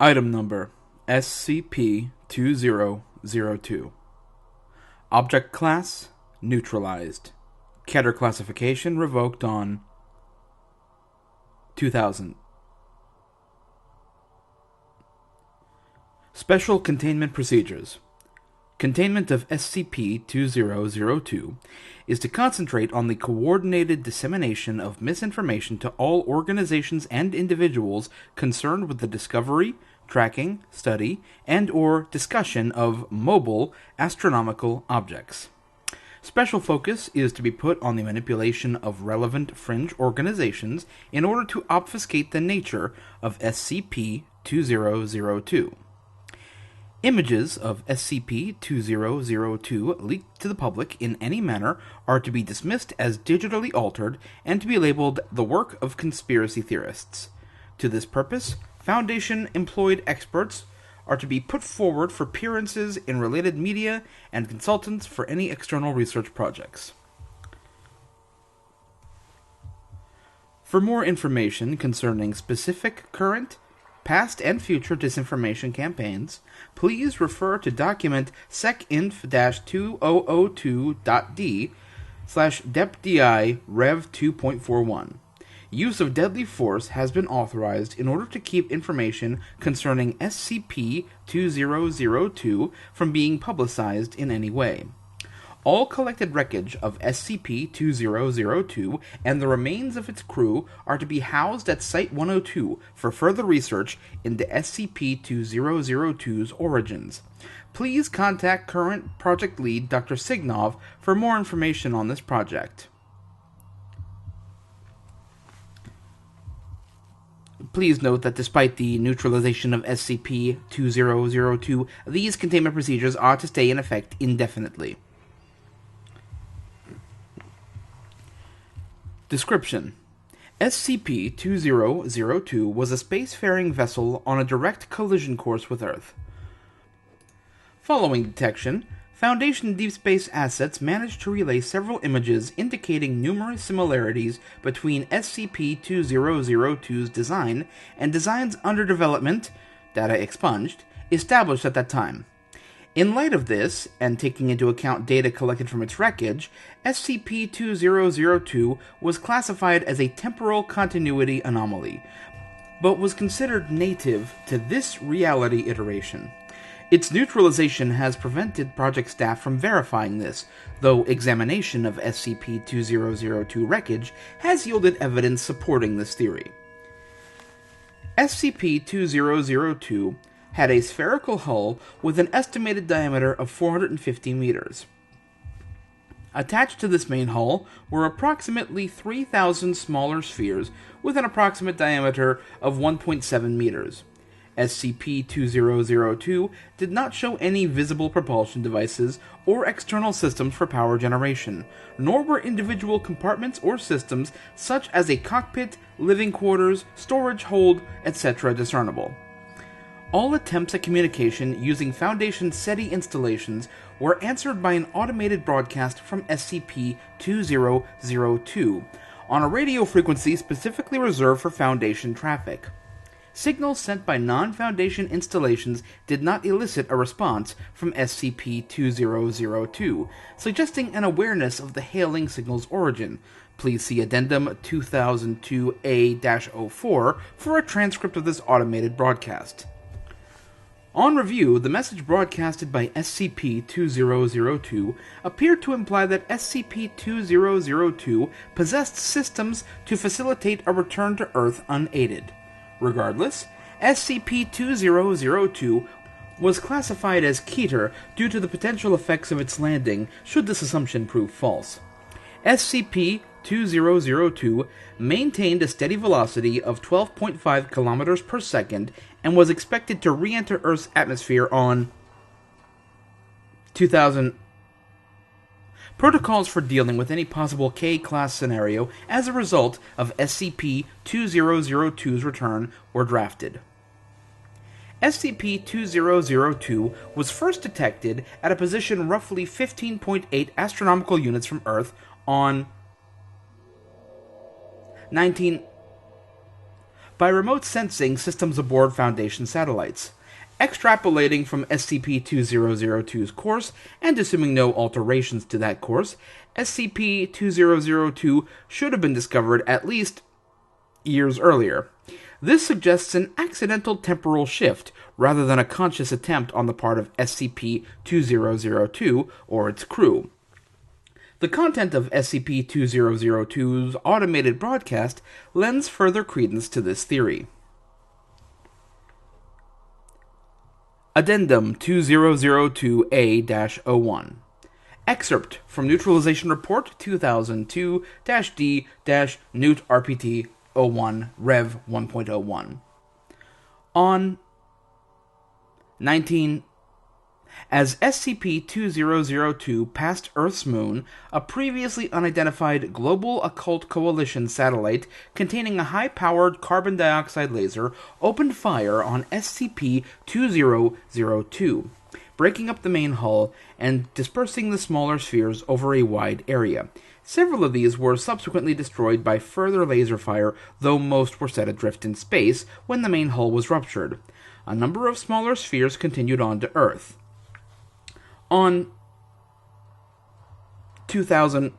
Item number SCP-2002. Object class neutralized. Keter classification revoked on 2000. Special containment procedures. Containment of SCP-2002 is to concentrate on the coordinated dissemination of misinformation to all organizations and individuals concerned with the discovery, tracking, study, and/or discussion of mobile astronomical objects. Special focus is to be put on the manipulation of relevant fringe organizations in order to obfuscate the nature of SCP-2002. Images of SCP-2002 leaked to the public in any manner are to be dismissed as digitally altered and to be labeled the work of conspiracy theorists. To this purpose, Foundation-employed experts are to be put forward for appearances in related media and consultants for any external research projects. For more information concerning specific current, past, and future disinformation campaigns, please refer to document SecInf-2002.D/DepDI Rev 2.41. Use of deadly force has been authorized in order to keep information concerning SCP-2002 from being publicized in any way. All collected wreckage of SCP-2002 and the remains of its crew are to be housed at Site-102 for further research into SCP-2002's origins. Please contact current project lead Dr. Signov for more information on this project. Please note that despite the neutralization of SCP-2002, these containment procedures are to stay in effect indefinitely. Description: SCP-2002 was a spacefaring vessel on a direct collision course with Earth. Following detection, Foundation Deep Space Assets managed to relay several images indicating numerous similarities between SCP-2002's design and designs under development, data expunged, established at that time. In light of this, and taking into account data collected from its wreckage, SCP-2002 was classified as a temporal continuity anomaly, but was considered native to this reality iteration. Its neutralization has prevented project staff from verifying this, though examination of SCP-2002 wreckage has yielded evidence supporting this theory. SCP-2002 had a spherical hull with an estimated diameter of 450 meters. Attached to this main hull were approximately 3,000 smaller spheres with an approximate diameter of 1.7 meters. SCP-2002 did not show any visible propulsion devices or external systems for power generation, nor were individual compartments or systems such as a cockpit, living quarters, storage hold, etc. discernible. All attempts at communication using Foundation SETI installations were answered by an automated broadcast from SCP-2002 on a radio frequency specifically reserved for Foundation traffic. Signals sent by non-Foundation installations did not elicit a response from SCP-2002, suggesting an awareness of the hailing signal's origin. Please see Addendum 2002A-04 for a transcript of this automated broadcast. On review, the message broadcasted by SCP-2002 appeared to imply that SCP-2002 possessed systems to facilitate a return to Earth unaided. Regardless, SCP-2002 was classified as Keter due to the potential effects of its landing should this assumption prove false. SCP-2002 maintained a steady velocity of 12.5 kilometers per second and was expected to re-enter Earth's atmosphere on 2000. Protocols for dealing with any possible K-class scenario as a result of SCP-2002's return were drafted. SCP-2002 was first detected at a position roughly 15.8 astronomical units from Earth on by by remote sensing systems aboard Foundation satellites. Extrapolating from SCP-2002's course, and assuming no alterations to that course, SCP-2002 should have been discovered at least years earlier. This suggests an accidental temporal shift, rather than a conscious attempt on the part of SCP-2002 or its crew. The content of SCP-2002's automated broadcast lends further credence to this theory. Addendum 2002A-01. Excerpt from Neutralization Report 2002-D-Newt RPT 01 Rev 1.01. On 19 As SCP-2002 passed Earth's moon, a previously unidentified Global Occult Coalition satellite containing a high-powered carbon dioxide laser opened fire on SCP-2002, breaking up the main hull and dispersing the smaller spheres over a wide area. Several of these were subsequently destroyed by further laser fire, though most were set adrift in space when the main hull was ruptured. A number of smaller spheres continued on to Earth. On 2000,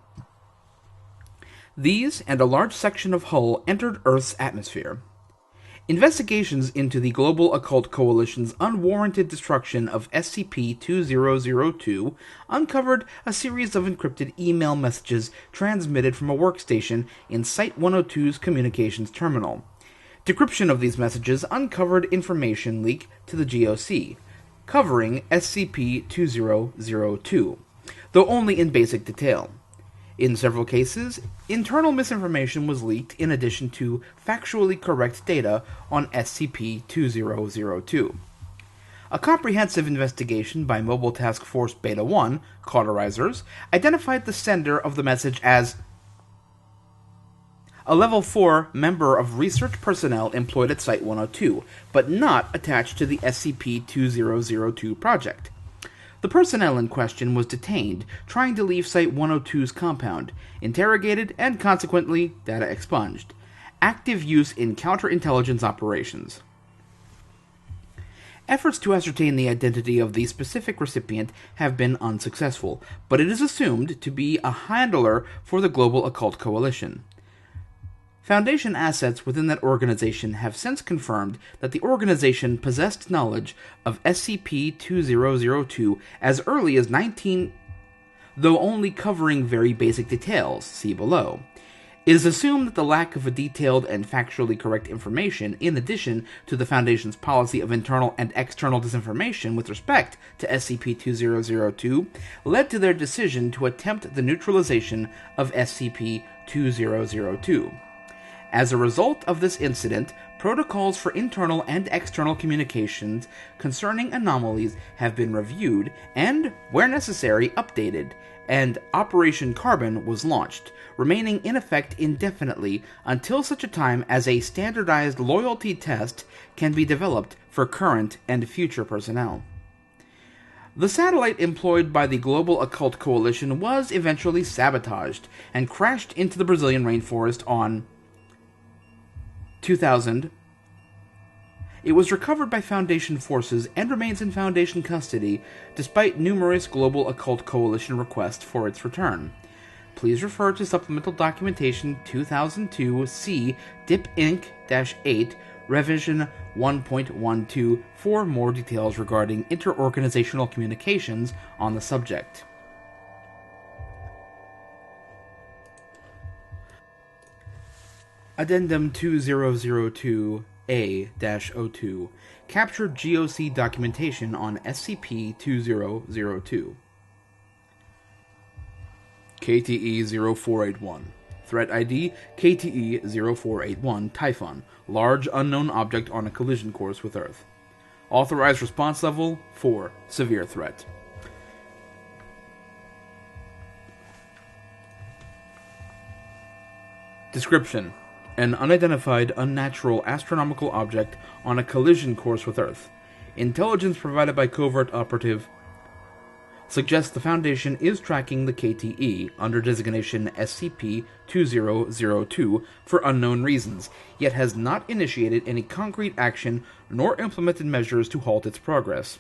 these and a large section of hull entered Earth's atmosphere. Investigations into the Global Occult Coalition's unwarranted destruction of SCP-2002 uncovered a series of encrypted email messages transmitted from a workstation in Site-102's communications terminal. Decryption of these messages uncovered information leaked to the GOC, covering SCP-2002, though only in basic detail. In several cases, internal misinformation was leaked in addition to factually correct data on SCP-2002. A comprehensive investigation by Mobile Task Force Beta-1, Cauterizers, identified the sender of the message as a Level 4 member of research personnel employed at Site-102, but not attached to the SCP-2002 project. The personnel in question was detained, trying to leave Site-102's compound, interrogated, and consequently, data expunged. Active use in counterintelligence operations. Efforts to ascertain the identity of the specific recipient have been unsuccessful, but it is assumed to be a handler for the Global Occult Coalition. Foundation assets within that organization have since confirmed that the organization possessed knowledge of SCP-2002 as early as though only covering very basic details, see below. It is assumed that the lack of a detailed and factually correct information, in addition to the Foundation's policy of internal and external disinformation with respect to SCP-2002, led to their decision to attempt the neutralization of SCP-2002. As a result of this incident, protocols for internal and external communications concerning anomalies have been reviewed and, where necessary, updated, and Operation Carbon was launched, remaining in effect indefinitely until such a time as a standardized loyalty test can be developed for current and future personnel. The satellite employed by the Global Occult Coalition was eventually sabotaged and crashed into the Brazilian rainforest on 2000. It was recovered by Foundation forces and remains in Foundation custody, despite numerous Global Occult Coalition requests for its return. Please refer to Supplemental Documentation 2002-C DIP Inc-8 Revision 1.12 for more details regarding interorganizational communications on the subject. Addendum 2002A-02 Captured GOC documentation on SCP-2002. KTE-0481. Threat ID KTE-0481 Typhon. Large unknown object on a collision course with Earth. Authorized response level 4. Severe threat. Description: an unidentified, unnatural astronomical object on a collision course with Earth. Intelligence provided by Covert Operative suggests the Foundation is tracking the KTE under designation SCP-2002 for unknown reasons, yet has not initiated any concrete action nor implemented measures to halt its progress.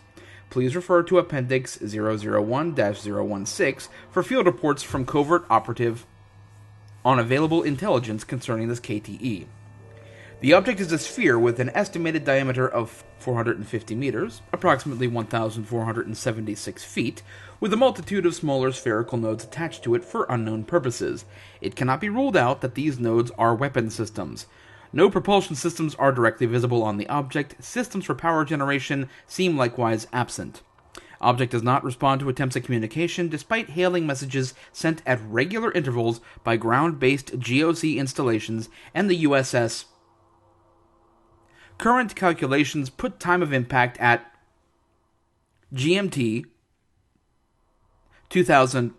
Please refer to Appendix 001-016 for field reports from Covert Operative on available intelligence concerning this KTE. The object is a sphere with an estimated diameter of 450 meters, approximately 1,476 feet, with a multitude of smaller spherical nodes attached to it for unknown purposes. It cannot be ruled out that these nodes are weapon systems. No propulsion systems are directly visible on the object. Systems for power generation seem likewise absent. Object does not respond to attempts at communication, despite hailing messages sent at regular intervals by ground-based GOC installations and the USS. Current calculations put time of impact at GMT 2000.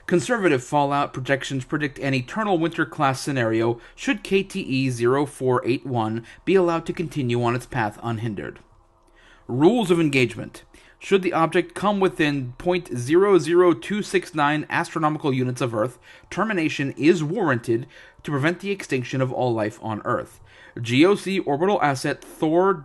Conservative fallout projections predict an eternal winter-class scenario should KTE 0481 be allowed to continue on its path unhindered. Rules of engagement. Should the object come within 0.00269 astronomical units of Earth, termination is warranted to prevent the extinction of all life on Earth. GOC orbital asset Thor-AXII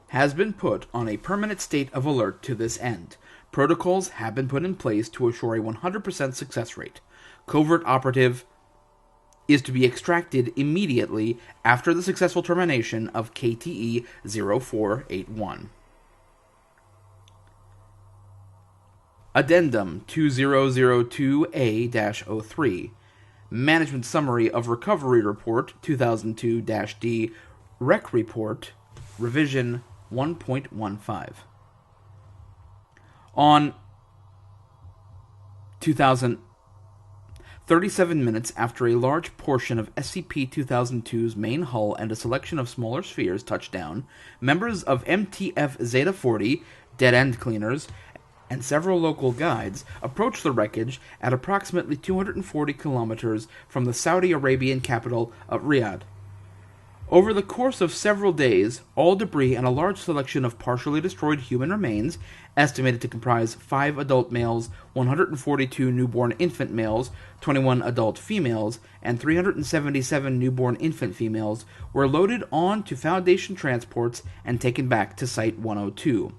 has been put on a permanent state of alert to this end. Protocols have been put in place to assure a 100% success rate. Covert Operative is to be extracted immediately after the successful termination of KTE 0481. Addendum 2002A-03 Management Summary of Recovery Report 2002-D Rec Report Revision 1.15 On 37 minutes after a large portion of SCP-2002's main hull and a selection of smaller spheres touched down, members of MTF Zeta-40, dead-end cleaners, and several local guides approached the wreckage at approximately 240 kilometers from the Saudi Arabian capital of Riyadh. Over the course of several days, all debris and a large selection of partially destroyed human remains, estimated to comprise 5 adult males, 142 newborn infant males, 21 adult females, and 377 newborn infant females, were loaded on to Foundation transports and taken back to Site 102.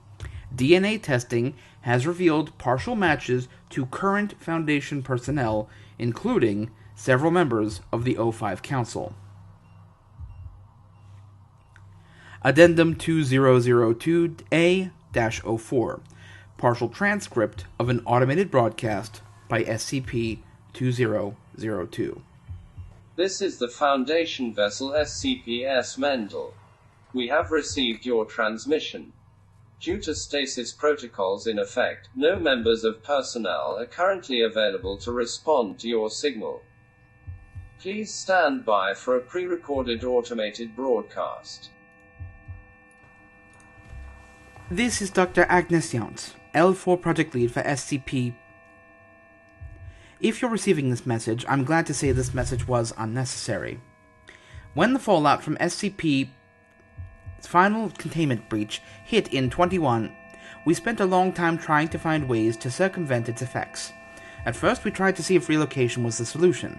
DNA testing has revealed partial matches to current Foundation personnel, including several members of the O5 Council. Addendum 2002A-04 Partial transcript of an automated broadcast by SCP-2002. This is the Foundation vessel SCP-S Mendel. We have received your transmission. Due to stasis protocols in effect, no members of personnel are currently available to respond to your signal. Please stand by for a pre-recorded automated broadcast. This is Dr. Agnes Yountz, L4 Project Lead for SCP. If you're receiving this message, I'm glad to say this message was unnecessary. When the fallout from SCP's final containment breach hit in 21, we spent a long time trying to find ways to circumvent its effects. At first, we tried to see if relocation was the solution.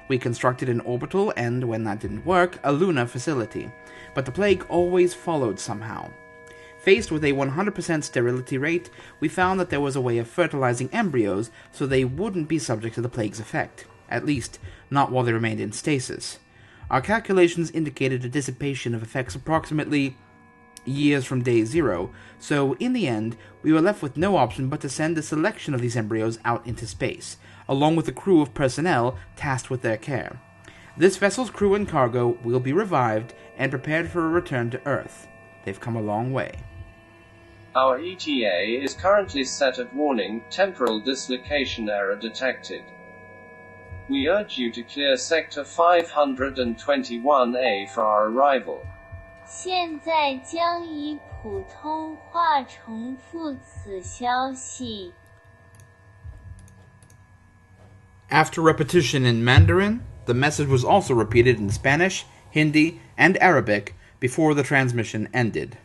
We constructed an orbital and, when that didn't work, a lunar facility. But the plague always followed somehow. Faced with a 100% sterility rate, we found that there was a way of fertilizing embryos so they wouldn't be subject to the plague's effect, at least not while they remained in stasis. Our calculations indicated a dissipation of effects approximately years from day 0, so in the end, we were left with no option but to send a selection of these embryos out into space, along with a crew of personnel tasked with their care. This vessel's crew and cargo will be revived and prepared for a return to Earth. They've come a long way. Our ETA is currently set at warning, temporal dislocation error detected. We urge you to clear Sector 521A for our arrival. 现在将以普通话重复此消息. After repetition in Mandarin, the message was also repeated in Spanish, Hindi, and Arabic before the transmission ended.